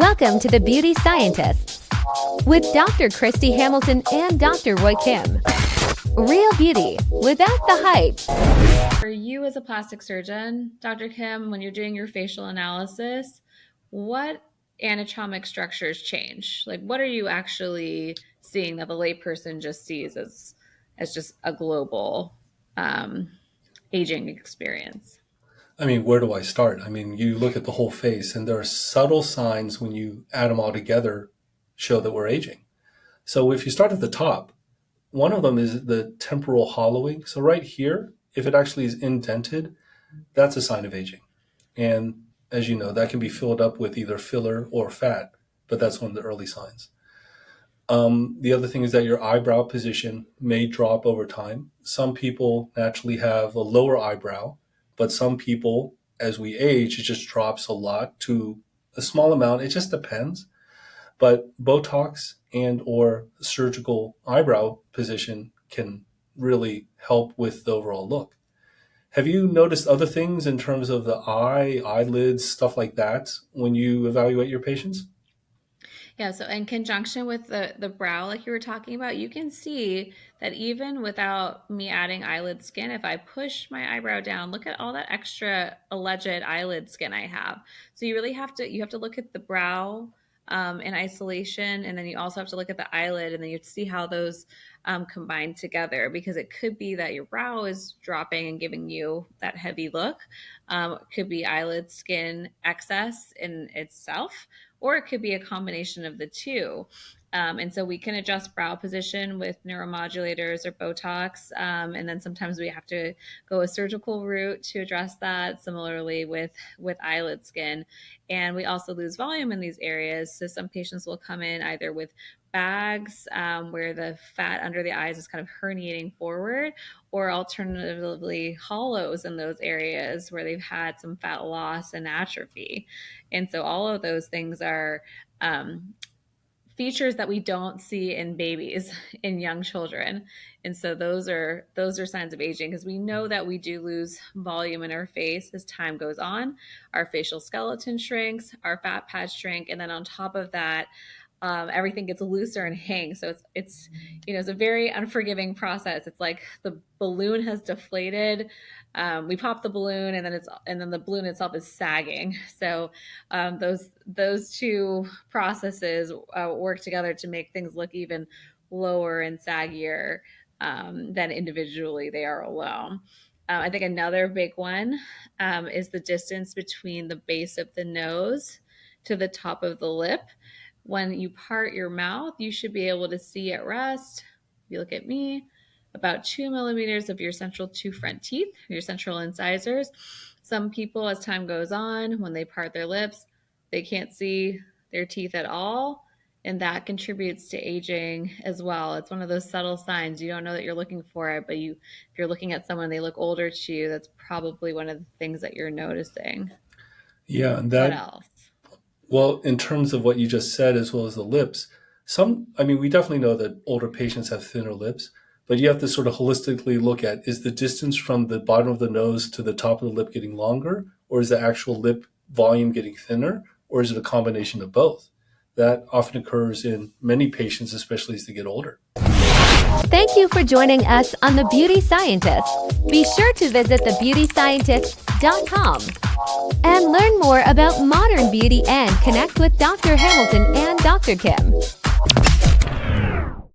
Welcome to the Beauty Scientists with Dr. Kristy Hamilton and Dr. Roy Kim. Real beauty without the hype. For you as a plastic surgeon, Dr. Kim, when you're doing your facial analysis, what anatomic structures change? Like, what are you actually seeing that the layperson just sees as just a global aging experience? I mean, where do I start? I mean, you look at the whole face, and there are subtle signs when you add them all together show that we're aging. So if you start at the top, one of them is the temporal hollowing. So right here, if it actually is indented, that's a sign of aging. And as you know, that can be filled up with either filler or fat, but that's one of the early signs. The other thing is that your eyebrow position may drop over time. Some people naturally have a lower eyebrow, but some people, as we age, it just drops a lot to a small amount. It just depends. But Botox and or surgical eyebrow position can really help with the overall look. Have you noticed other things in terms of the eye, eyelids, stuff like that when you evaluate your patients? Yeah, so in conjunction with the brow, like you were talking about, you can see that even without me adding eyelid skin, if I push my eyebrow down, look at all that extra alleged eyelid skin I have. So you really have to look at the brow in isolation, and then you also have to look at the eyelid, and then you have to see how those combine together, because it could be that your brow is dropping and giving you that heavy look. It could be eyelid skin excess in itself, or it could be a combination of the two. And so we can adjust brow position with neuromodulators or Botox. And then sometimes we have to go a surgical route to address that, similarly with eyelid skin. And we also lose volume in these areas. So some patients will come in either with bags where the fat under the eyes is kind of herniating forward, or alternatively hollows in those areas where they've had some fat loss and atrophy. And so all of those things are features that we don't see in babies, in young children. And so those are signs of aging, because we know that we do lose volume in our face as time goes on. Our facial skeleton shrinks, our fat pads shrink, and then on top of that, everything gets looser and hangs. So it's a very unforgiving process. It's like the balloon has deflated. We pop the balloon, and then the balloon itself is sagging. So those two processes work together to make things look even lower and saggier than individually they are alone. I think another big one is the distance between the base of the nose to the top of the lip. When you part your mouth, you should be able to see at rest, if you look at me, about 2 millimeters of your central two front teeth, your central incisors. Some people, as time goes on, when they part their lips, they can't see their teeth at all, and that contributes to aging as well. It's one of those subtle signs. You don't know that you're looking for it, but if you're looking at someone, they look older to you, that's probably one of the things that you're noticing. Yeah, and What else? Well, in terms of what you just said, as well as the lips, we definitely know that older patients have thinner lips, but you have to sort of holistically look at, is the distance from the bottom of the nose to the top of the lip getting longer, or is the actual lip volume getting thinner, or is it a combination of both? That often occurs in many patients, especially as they get older. Thank you for joining us on The Beauty Scientists. Be sure to visit thebeautyscientists.com and learn more about modern beauty and connect with Dr. Hamilton and Dr. Kim.